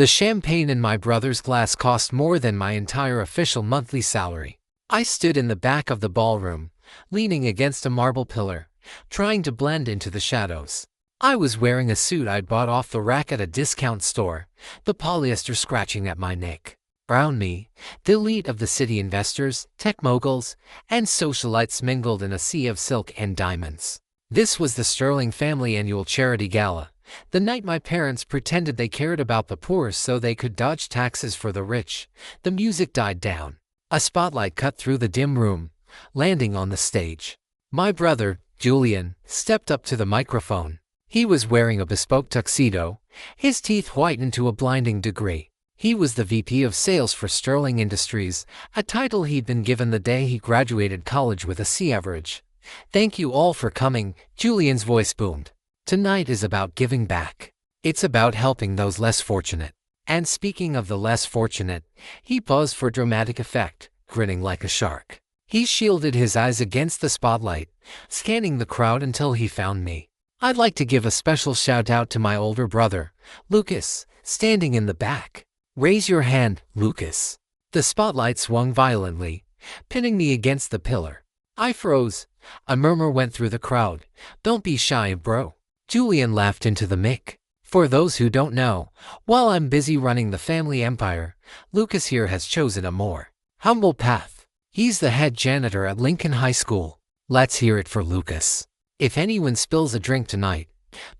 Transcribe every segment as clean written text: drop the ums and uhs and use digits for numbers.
The champagne in my brother's glass cost more than my entire official monthly salary. I stood in the back of the ballroom, leaning against a marble pillar, trying to blend into the shadows. I was wearing a suit I'd bought off the rack at a discount store, the polyester scratching at my neck. Around me, the elite of the city, investors, tech moguls, and socialites mingled in a sea of silk and diamonds. This was the Sterling family annual charity gala, the night my parents pretended they cared about the poor so they could dodge taxes for the rich. The music died down. A spotlight cut through the dim room, landing on the stage. My brother, Julian, stepped up to the microphone. He was wearing a bespoke tuxedo, his teeth whitened to a blinding degree. He was the VP of Sales for Sterling Industries, a title he'd been given the day he graduated college with a C average. "Thank you all for coming," Julian's voice boomed. "Tonight is about giving back. It's about helping those less fortunate." And speaking of the less fortunate, he paused for dramatic effect, grinning like a shark. He shielded his eyes against the spotlight, scanning the crowd until he found me. I'd like to give a special shout out to my older brother, Lucas, standing in the back. "Raise your hand, Lucas." The spotlight swung violently, pinning me against the pillar. I froze. A murmur went through the crowd. "Don't be shy, bro." Julian laughed into the mic. "For those who don't know, while I'm busy running the family empire, Lucas here has chosen a more humble path. He's the head janitor at Lincoln High School." Let's hear it for Lucas. If anyone spills a drink tonight,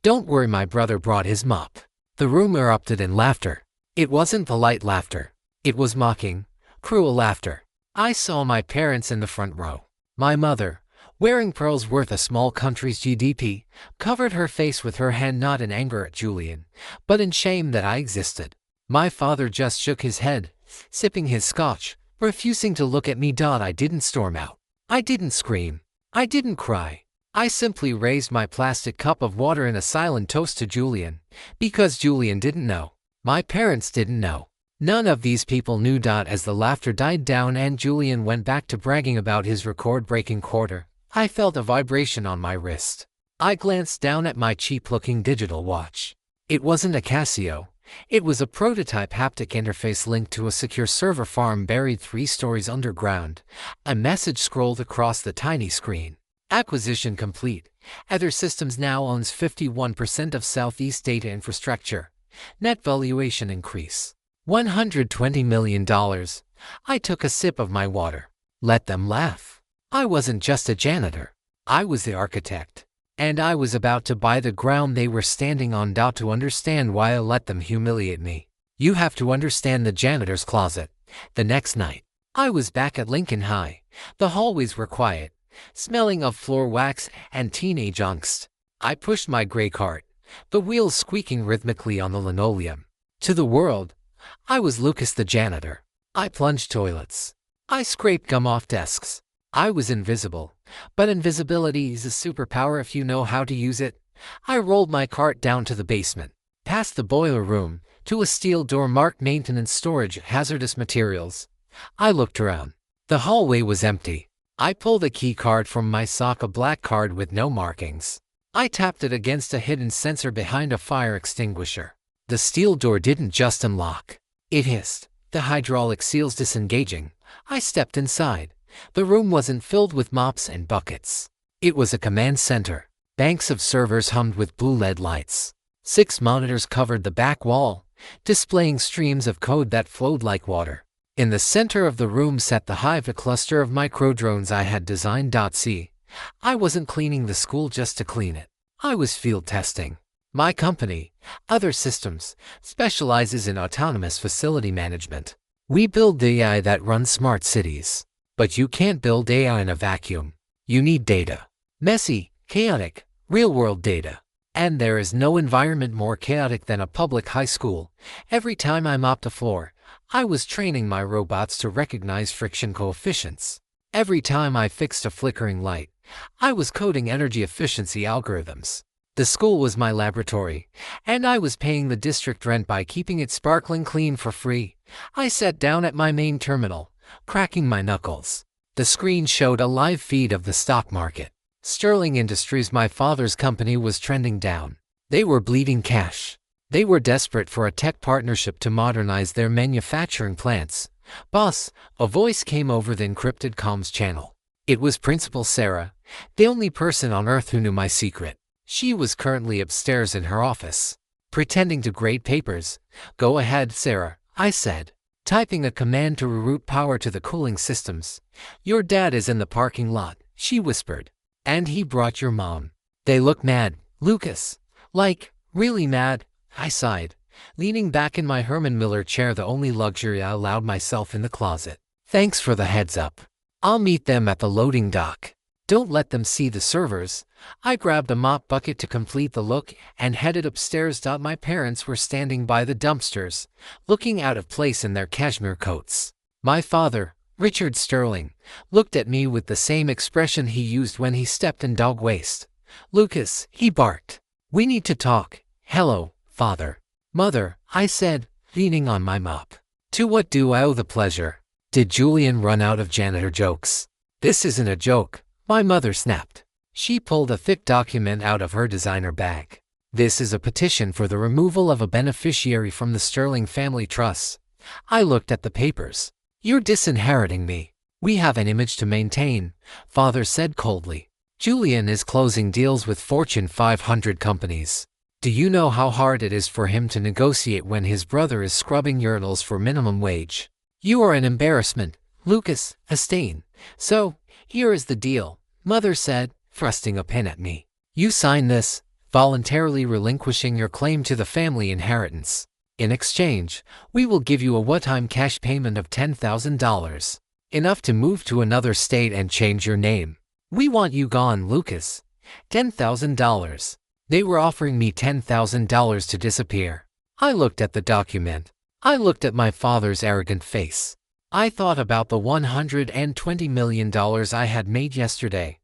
don't worry, my brother brought his mop. The room erupted in laughter. It wasn't polite laughter. It was mocking, cruel laughter. I saw my parents in the front row. My mother, wearing pearls worth a small country's GDP, covered her face with her hand, not in anger at Julian, but in shame that I existed. My father just shook his head, sipping his scotch, refusing to look at me. I didn't storm out. I didn't scream. I didn't cry. I simply raised my plastic cup of water in a silent toast to Julian, because Julian didn't know. My parents didn't know. None of these people knew. As the laughter died down and Julian went back to bragging about his record-breaking quarter, I felt a vibration on my wrist. I glanced down at my cheap-looking digital watch. It wasn't a Casio. It was a prototype haptic interface linked to a secure server farm buried 3 stories underground. A message scrolled across the tiny screen. "Acquisition complete. Ether Systems now owns 51% of Southeast Data Infrastructure. Net valuation increase. $120 million. I took a sip of my water. Let them laugh. I wasn't just a janitor. I was the architect. And I was about to buy the ground they were standing on. To understand why I let them humiliate me, you have to understand the janitor's closet. The next night, I was back at Lincoln High. The hallways were quiet, smelling of floor wax and teenage angst. I pushed my gray cart, the wheels squeaking rhythmically on the linoleum. To the world, I was Lucas the janitor. I plunged toilets. I scraped gum off desks. I was invisible, but invisibility is a superpower if you know how to use it. I rolled my cart down to the basement, past the boiler room, to a steel door marked maintenance storage hazardous materials. I looked around. The hallway was empty. I pulled a key card from my sock, a black card with no markings. I tapped it against a hidden sensor behind a fire extinguisher. The steel door didn't just unlock. It hissed, the hydraulic seals disengaging. I stepped inside. The room wasn't filled with mops and buckets. It was a command center. Banks of servers hummed with blue LED lights. 6 monitors covered the back wall, displaying streams of code that flowed like water. In the center of the room sat the hive, a cluster of microdrones I had designed. I wasn't cleaning the school just to clean it. I was field testing. My company, Other Systems, specializes in autonomous facility management. We build the AI that runs smart cities. But you can't build AI in a vacuum. You need data. Messy, chaotic, real-world data. And there is no environment more chaotic than a public high school. Every time I mopped a floor, I was training my robots to recognize friction coefficients. Every time I fixed a flickering light, I was coding energy efficiency algorithms. The school was my laboratory, and I was paying the district rent by keeping it sparkling clean for free. I sat down at my main terminal, cracking my knuckles. The screen showed a live feed of the stock market. Sterling Industries, my father's company, was trending down. They were bleeding cash. They were desperate for a tech partnership to modernize their manufacturing plants. "Boss," a voice came over the encrypted comms channel. It was Principal Sarah, the only person on Earth who knew my secret. She was currently upstairs in her office, pretending to grade papers. "Go ahead, Sarah," I said, typing a command to reroute power to the cooling systems. "Your dad is in the parking lot," she whispered. "And he brought your mom." "They look mad, Lucas." "Like, really mad," I sighed, leaning back in my Herman Miller chair, the only luxury I allowed myself in the closet. "Thanks for the heads up. I'll meet them at the loading dock. Don't let them see the servers." I grabbed a mop bucket to complete the look and headed upstairs. My parents were standing by the dumpsters, looking out of place in their cashmere coats. My father, Richard Sterling, looked at me with the same expression he used when he stepped in dog waste. "Lucas," he barked. "We need to talk." "Hello, Father." "Mother," I said, leaning on my mop. "To what do I owe the pleasure?" Did Julian run out of janitor jokes? "This isn't a joke," my mother snapped. She pulled a thick document out of her designer bag. "This is a petition for the removal of a beneficiary from the Sterling Family Trust." I looked at the papers. "You're disinheriting me." "We have an image to maintain," Father said coldly. "Julian is closing deals with Fortune 500 companies. Do you know how hard it is for him to negotiate when his brother is scrubbing urinals for minimum wage? You are an embarrassment, Lucas, a stain. So, here is the deal," Mother said, thrusting a pen at me. "You sign this, voluntarily relinquishing your claim to the family inheritance. In exchange, we will give you a one-time cash payment of $10,000, enough to move to another state and change your name. We want you gone, Lucas." $10,000. They were offering me $10,000 to disappear. I looked at the document. I looked at my father's arrogant face. I thought about the $120 million I had made yesterday.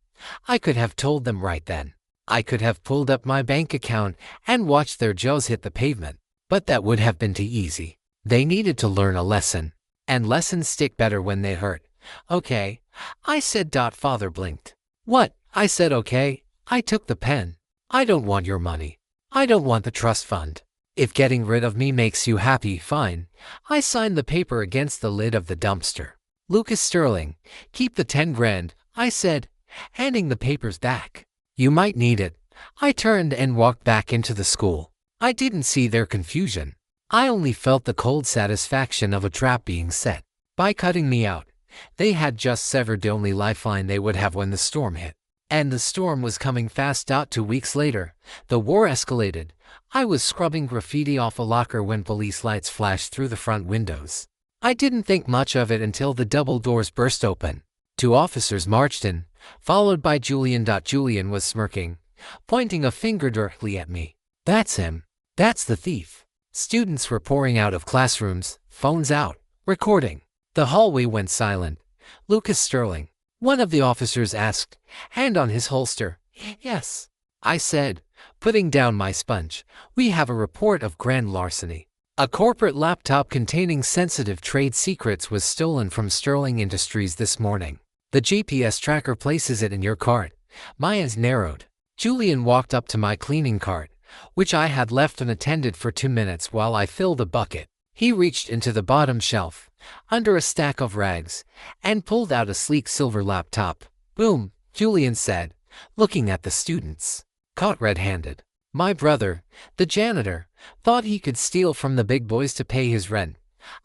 I could have told them right then. I could have pulled up my bank account and watched their jaws hit the pavement. But that would have been too easy. They needed to learn a lesson. And lessons stick better when they hurt. "Okay," I said. Father blinked. "What?" I said. "Okay." I took the pen. "I don't want your money. I don't want the trust fund. If getting rid of me makes you happy, fine." I signed the paper against the lid of the dumpster. "Lucas Sterling, keep the 10 grand, I said, handing the papers back. "You might need it." I turned and walked back into the school. I didn't see their confusion. I only felt the cold satisfaction of a trap being set. By cutting me out, they had just severed the only lifeline they would have when the storm hit. And the storm was coming fast. 2 weeks later, the war escalated. I was scrubbing graffiti off a locker when police lights flashed through the front windows. I didn't think much of it until the double doors burst open. 2 officers marched in, followed by Julian. Julian was smirking, pointing a finger directly at me. "That's him. That's the thief." Students were pouring out of classrooms, phones out, recording. The hallway went silent. "Lucas Sterling?" one of the officers asked, hand on his holster. "Yes," I said, putting down my sponge. "We have a report of grand larceny. A corporate laptop containing sensitive trade secrets was stolen from Sterling Industries this morning. The GPS tracker places it in your cart." My eyes narrowed. Julian walked up to my cleaning cart, which I had left unattended for 2 minutes while I filled a bucket. He reached into the bottom shelf, under a stack of rags, and pulled out a sleek silver laptop. "Boom," Julian said, looking at the students. "Caught red-handed. My brother, the janitor, thought he could steal from the big boys to pay his rent."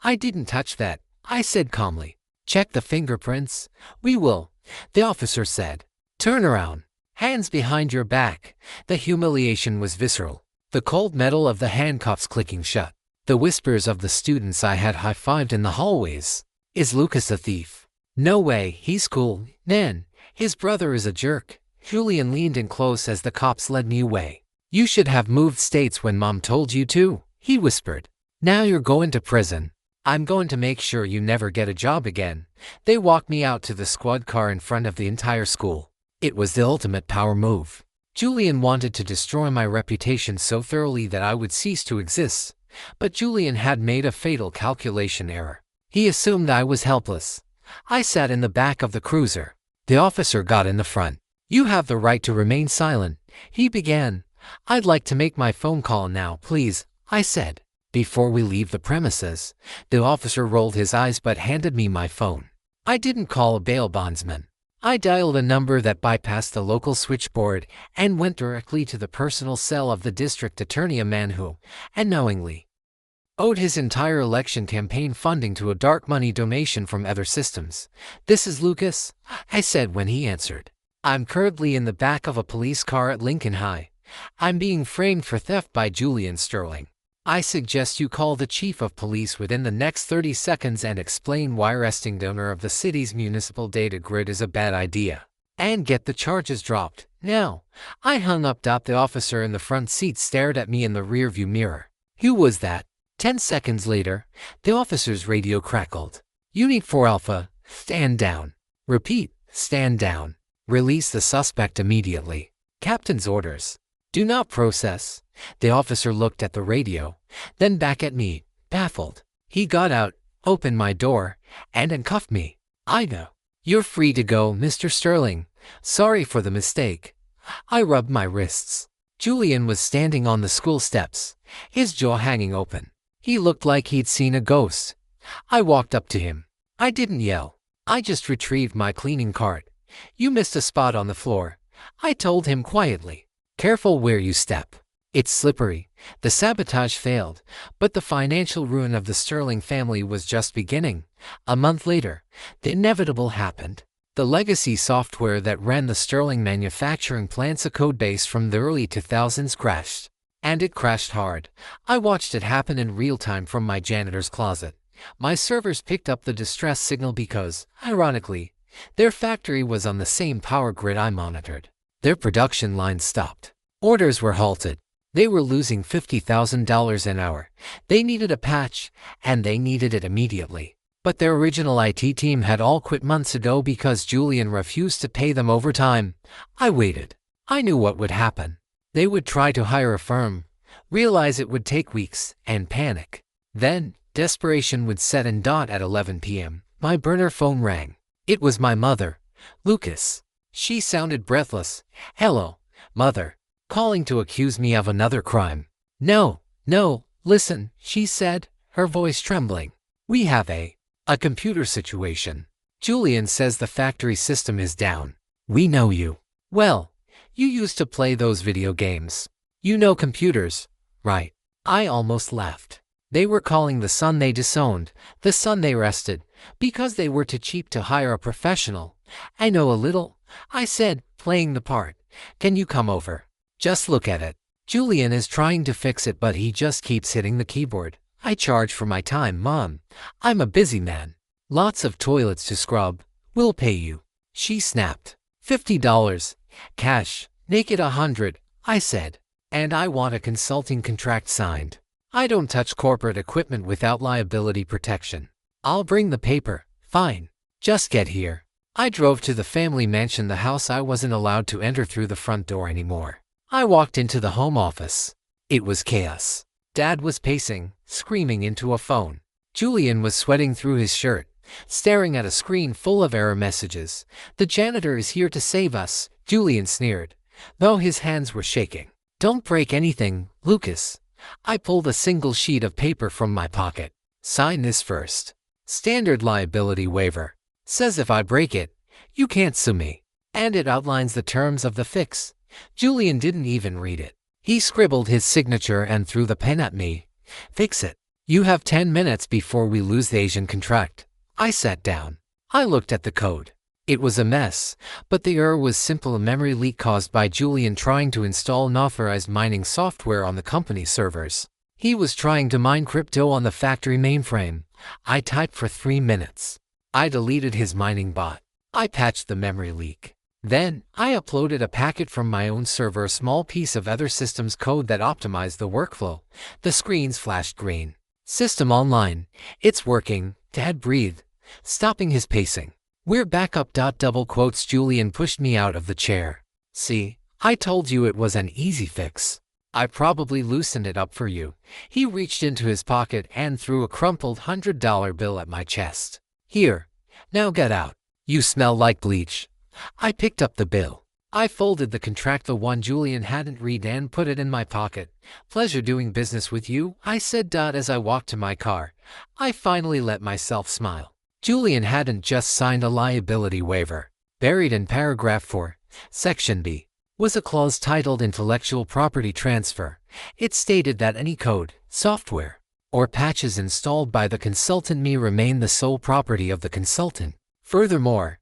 "I didn't touch that," I said calmly. "Check the fingerprints." "We will," the officer said. "Turn around. Hands behind your back." The humiliation was visceral. The cold metal of the handcuffs clicking shut. The whispers of the students I had high-fived in the hallways. "Is Lucas a thief?" "No way, he's cool, man. His brother is a jerk." Julian leaned in close as the cops led me away. "You should have moved states when Mom told you to," he whispered. "Now you're going to prison. I'm going to make sure you never get a job again." They walked me out to the squad car in front of the entire school. It was the ultimate power move. Julian wanted to destroy my reputation so thoroughly that I would cease to exist. But Julian had made a fatal calculation error. He assumed I was helpless. I sat in the back of the cruiser. The officer got in the front. "You have the right to remain silent," he began. "I'd like to make my phone call now, please." I said. Before we leave the premises, the officer rolled his eyes but handed me my phone. I didn't call a bail bondsman. I dialed a number that bypassed the local switchboard and went directly to the personal cell of the district attorney, a man who, unknowingly, owed his entire election campaign funding to a dark money donation from other systems. "This is Lucas," I said when he answered. "I'm currently in the back of a police car at Lincoln High. I'm being framed for theft by Julian Sterling. I suggest you call the chief of police within the next 30 seconds and explain why arresting the owner of the city's municipal data grid is a bad idea. And get the charges dropped, now." I hung up. The officer in the front seat stared at me in the rearview mirror. "Who was that?" 10 seconds later, the officer's radio crackled. "Unit 4 Alpha, stand down. Repeat, stand down. Release the suspect immediately. Captain's orders. Do not process." The officer looked at the radio, then back at me, baffled. He got out, opened my door, and uncuffed me. "I know. You're free to go, Mr. Sterling. Sorry for the mistake." I rubbed my wrists. Julian was standing on the school steps, his jaw hanging open. He looked like he'd seen a ghost. I walked up to him. I didn't yell. I just retrieved my cleaning cart. "You missed a spot on the floor," I told him quietly. "Careful where you step. It's slippery." The sabotage failed, but the financial ruin of the Sterling family was just beginning. A month later, the inevitable happened. The legacy software that ran the Sterling manufacturing plant's codebase from the early 2000s crashed. And it crashed hard. I watched it happen in real time from my janitor's closet. My servers picked up the distress signal because, ironically, their factory was on the same power grid I monitored. Their production lines stopped. Orders were halted. They were losing $50,000 an hour. They needed a patch, and they needed it immediately. But their original IT team had all quit months ago because Julian refused to pay them overtime. I waited. I knew what would happen. They would try to hire a firm, realize it would take weeks, and panic. Then, desperation would set in. At 11 p.m., my burner phone rang. It was my mother, Lucas. She sounded breathless. "Hello, Mother," calling to accuse me of another crime. No, listen," she said, her voice trembling. "We have a computer situation. Julian says the factory system is down. We know you. Well, you used to play those video games. You know computers, right?" I almost laughed. They were calling the son they disowned, the son they arrested, because they were too cheap to hire a professional. "I know a little," I said, playing the part. "Can you come over? Just look at it. Julian is trying to fix it, but he just keeps hitting the keyboard. I charge for my time, Mom. I'm a busy man. Lots of toilets to scrub. We'll pay you." She snapped. $50. Cash. Naked 100, I said. "And I want a consulting contract signed. I don't touch corporate equipment without liability protection." "I'll bring the paper." "Fine. Just get here." I drove to the family mansion, the house I wasn't allowed to enter through the front door anymore. I walked into the home office. It was chaos. Dad was pacing, screaming into a phone. Julian was sweating through his shirt, staring at a screen full of error messages. "The janitor is here to save us," Julian sneered, though his hands were shaking. "Don't break anything, Lucas." I pulled a single sheet of paper from my pocket. "Sign this first. Standard liability waiver. Says if I break it, you can't sue me. And it outlines the terms of the fix." Julian didn't even read it. He scribbled his signature and threw the pen at me. "Fix it. You have 10 minutes before we lose the Asian contract." I sat down. I looked at the code. It was a mess, but the error was simple: a memory leak caused by Julian trying to install unauthorized mining software on the company servers. He was trying to mine crypto on the factory mainframe. I typed for 3 minutes. I deleted his mining bot. I patched the memory leak. Then, I uploaded a packet from my own server, a small piece of other systems code that optimized the workflow. The screens flashed green. "System online. It's working," Dad breathed, stopping his pacing. "We're back up." Double quotes. Julian pushed me out of the chair. "See, I told you it was an easy fix. I probably loosened it up for you." He reached into his pocket and threw a crumpled $100 bill at my chest. "Here, now get out. You smell like bleach." I picked up the bill. I folded the contract, the one Julian hadn't read, and put it in my pocket. Pleasure doing business with you, I said. As I walked to my car, I finally let myself smile. Julian hadn't just signed a liability waiver. Buried in paragraph 4, section B, was a clause titled Intellectual Property Transfer. It stated that any code, software, or patches installed by the consultant may remain the sole property of the consultant. Furthermore,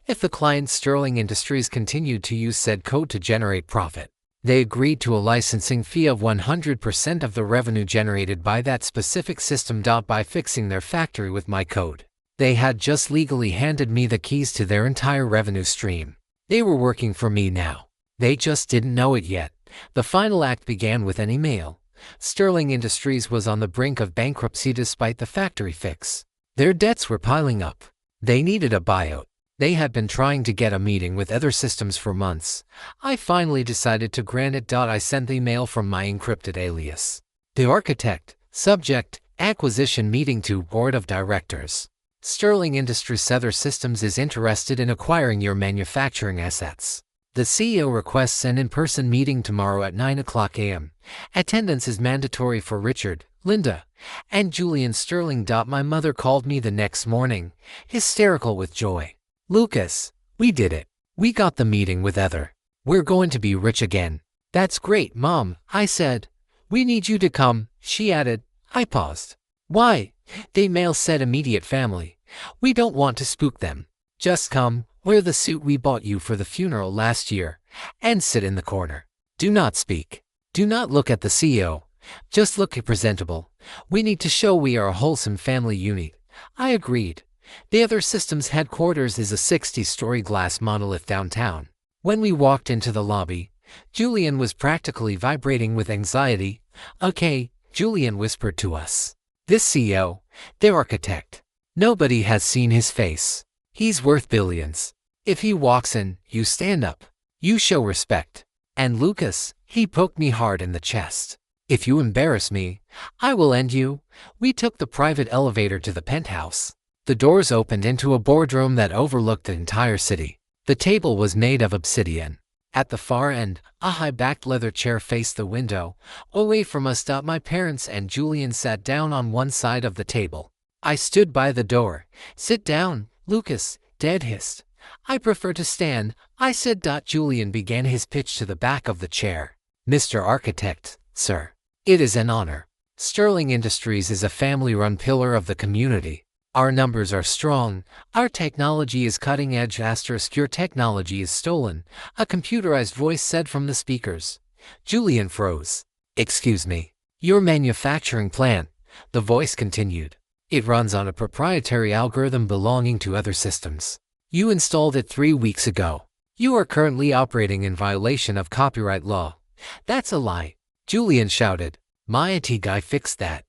if the client Sterling Industries continued to use said code to generate profit, they agreed to a licensing fee of 100% of the revenue generated by that specific system. By fixing their factory with my code, they had just legally handed me the keys to their entire revenue stream. They were working for me now. They just didn't know it yet. The final act began with an email. Sterling Industries was on the brink of bankruptcy despite the factory fix. Their debts were piling up. They needed a buyout. They had been trying to get a meeting with Other Systems for months. I finally decided to grant it. I sent the email from my encrypted alias. The architect, subject, acquisition meeting to Board of Directors. Sterling Industries Other Systems is interested in acquiring your manufacturing assets. The CEO requests an in-person meeting tomorrow at 9:00 a.m. Attendance is mandatory for Richard, Linda, and Julian Sterling. My mother called me the next morning, hysterical with joy. Lucas, we did it. We got the meeting with Heather. We're going to be rich again. That's great, Mom, I said. We need you to come, she added. I paused. Why? The email said immediate family. We don't want to spook them. Just come, wear the suit we bought you for the funeral last year, and sit in the corner. Do not speak. Do not look at the CEO. Just look presentable. We need to show we are a wholesome family unit. I agreed. The Other Systems headquarters is a 60-story glass monolith downtown. When we walked into the lobby, Julian was practically vibrating with anxiety. Okay, Julian whispered to us. This CEO, their architect. Nobody has seen his face. He's worth billions. If he walks in, you stand up. You show respect. And Lucas, he poked me hard in the chest. If you embarrass me, I will end you. We took the private elevator to the penthouse. The doors opened into a boardroom that overlooked the entire city. The table was made of obsidian. At the far end, a high-backed leather chair faced the window. Away from us, my parents and Julian sat down on one side of the table. I stood by the door. Sit down, Lucas, Dad hissed. I prefer to stand, I said. Julian began his pitch to the back of the chair. Mr. Architect, sir, it is an honor. Sterling Industries is a family-run pillar of the community. Our numbers are strong. Our technology is cutting edge. Your technology is stolen, a computerized voice said from the speakers. Julian froze. Excuse me. Your manufacturing plant, the voice continued. It runs on a proprietary algorithm belonging to Other Systems. You installed it 3 weeks ago. You are currently operating in violation of copyright law. That's a lie. Julian shouted. My IT guy fixed that.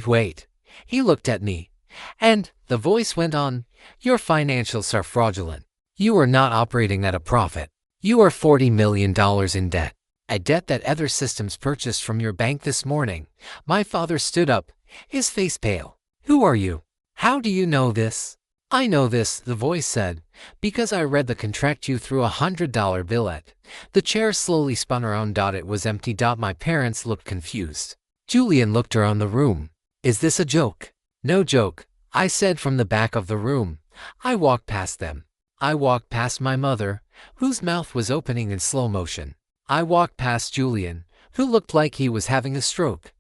Wait. He looked at me. And, the voice went on, your financials are fraudulent. You are not operating at a profit. You are $40 million in debt. A debt that Other Systems purchased from your bank this morning. My father stood up, his face pale. Who are you? How do you know this? I know this, the voice said, because I read the contract you threw $100 bill at. The chair slowly spun around. It was empty. My parents looked confused. Julian looked around the room. Is this a joke? No joke, I said from the back of the room. I walked past them. I walked past my mother, whose mouth was opening in slow motion. I walked past Julian, who looked like he was having a stroke.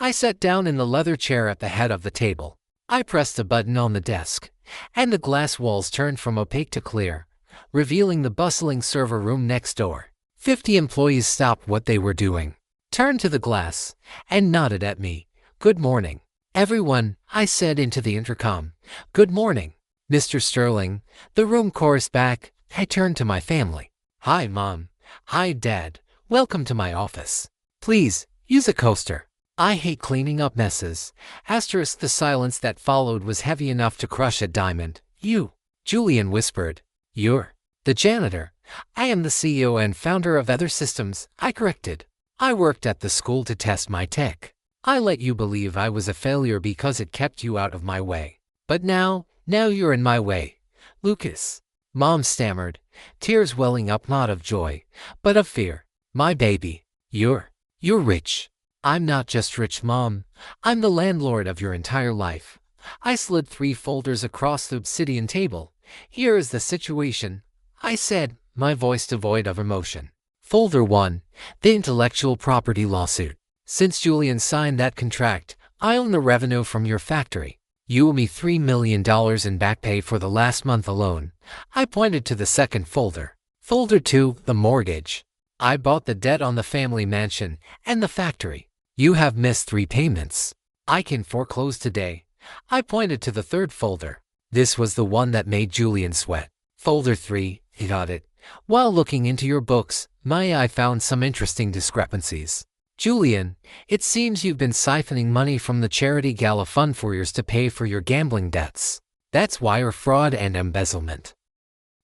I sat down in the leather chair at the head of the table. I pressed a button on the desk, and the glass walls turned from opaque to clear, revealing the bustling server room next door. 50 employees stopped what they were doing, turned to the glass, and nodded at me. Good morning, everyone, I said into the intercom. Good morning, Mr. Sterling, the room chorused back. I turned to my family. Hi, Mom. Hi, Dad. Welcome to my office. Please, use a coaster. I hate cleaning up messes. Asterisk. The silence that followed was heavy enough to crush a diamond. You, Julian whispered. You're the janitor. I am the CEO and founder of Other Systems, I corrected. I worked at the school to test my tech. I let you believe I was a failure because it kept you out of my way. But now you're in my way. Lucas. Mom stammered. tears welling up not of joy, but of fear. My baby, you're rich. I'm not just rich, Mom. I'm the landlord of your entire life. I slid 3 folders across the obsidian table. Here is the situation, I said, my voice devoid of emotion. Folder 1, the intellectual property lawsuit. Since Julian signed that contract, I own the revenue from your factory. You owe me $3 million in back pay for the last month alone. I pointed to the second folder. Folder 2, the mortgage. I bought the debt on the family mansion and the factory. You have missed 3 payments. I can foreclose today. I pointed to the third folder. This was the one that made Julian sweat. Folder 3, he got it. While looking into your books, I found some interesting discrepancies. Julian, it seems you've been siphoning money from the charity gala fund for years to pay for your gambling debts. That's wire fraud and embezzlement.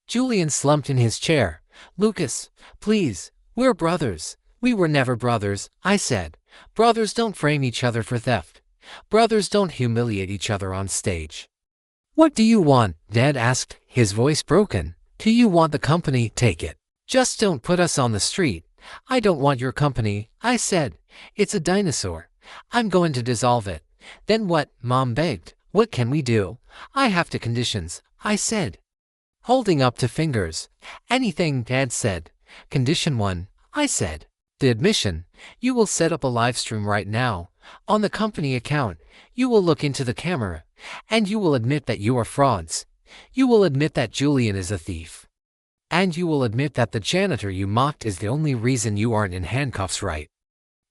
Julian slumped in his chair. Lucas, please, we're brothers. We were never brothers, I said. Brothers don't frame each other for theft. Brothers don't humiliate each other on stage. What do you want? Dad asked, his voice broken. Do you want the company? Take it. Just don't put us on the street. I don't want your company, I said. It's a dinosaur. I'm going to dissolve it. Then what? Mom begged. What can we do? I have to conditions, I said. Holding up 2 fingers. Anything, Dad said. Condition 1, I said. The admission. You will set up a live stream right now. On the company account, you will look into the camera, and you will admit that you are frauds. You will admit that Julian is a thief. And you will admit that the janitor you mocked is the only reason you aren't in handcuffs right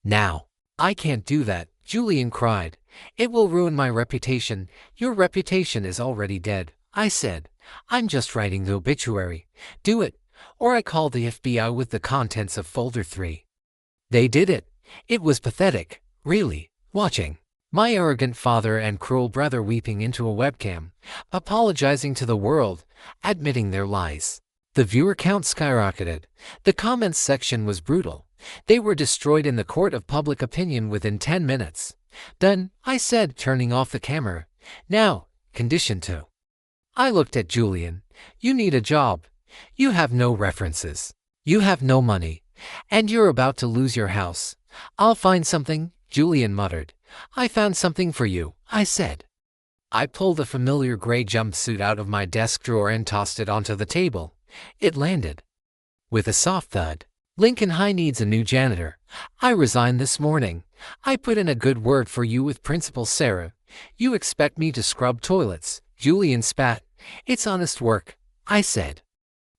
now. I can't do that, Julian cried. It will ruin my reputation. Your reputation is already dead, I said. I'm just writing the obituary. Do it, or I call the FBI with the contents of folder 3. They did it. It was pathetic, really, watching my arrogant father and cruel brother weeping into a webcam, apologizing to the world, admitting their lies. The viewer count skyrocketed. The comments section was brutal. They were destroyed in the court of public opinion within 10 minutes. Done, I said, turning off the camera. Now, condition 2. I looked at Julian. You need a job. You have no references. You have no money. And you're about to lose your house. I'll find something, Julian muttered. I found something for you, I said. I pulled a familiar gray jumpsuit out of my desk drawer and tossed it onto the table. It landed with a soft thud. Lincoln High needs a new janitor. I resigned this morning. I put in a good word for you with Principal Sarah. You expect me to scrub toilets? Julian spat. It's honest work, I said,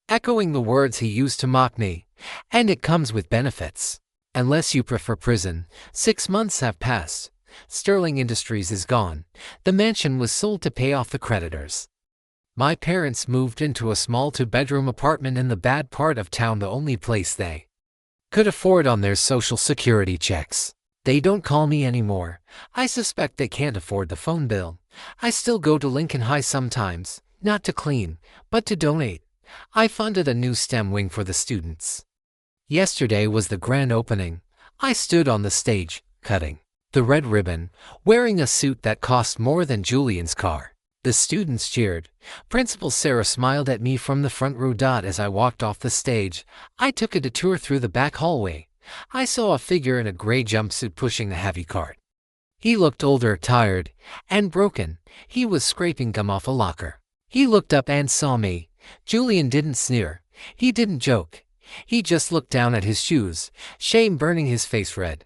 echoing the words he used to mock me. And it comes with benefits. Unless you prefer prison. 6 months have passed. Sterling Industries is gone. The mansion was sold to pay off the creditors. My parents moved into a small 2-bedroom apartment in the bad part of town, the only place they could afford on their social security checks. They don't call me anymore. I suspect they can't afford the phone bill. I still go to Lincoln High sometimes, not to clean, but to donate. I funded a new STEM wing for the students. Yesterday was the grand opening. I stood on the stage, cutting the red ribbon, wearing a suit that cost more than Julian's car. The students cheered. Principal Sarah smiled at me from the front row. As I walked off the stage, I took a detour through the back hallway. I saw a figure in a gray jumpsuit pushing a heavy cart. He looked older, tired, and broken. He was scraping gum off a locker. He looked up and saw me. Julian didn't sneer. He didn't joke. He just looked down at his shoes, shame burning his face red.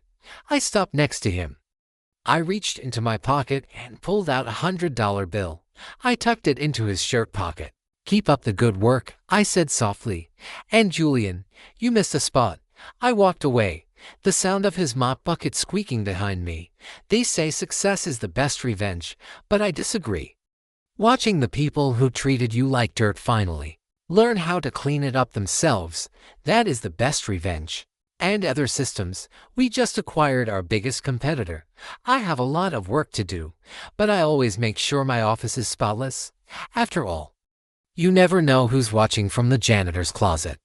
I stopped next to him. I reached into my pocket and pulled out a $100 bill. I tucked it into his shirt pocket. Keep up the good work, I said softly. And Julian, you missed a spot. I walked away, the sound of his mop bucket squeaking behind me. They say success is the best revenge, but I disagree. Watching the people who treated you like dirt finally learn how to clean it up themselves, that is the best revenge. And other systems, we just acquired our biggest competitor. I have a lot of work to do, but I always make sure my office is spotless. After all, you never know who's watching from the janitor's closet.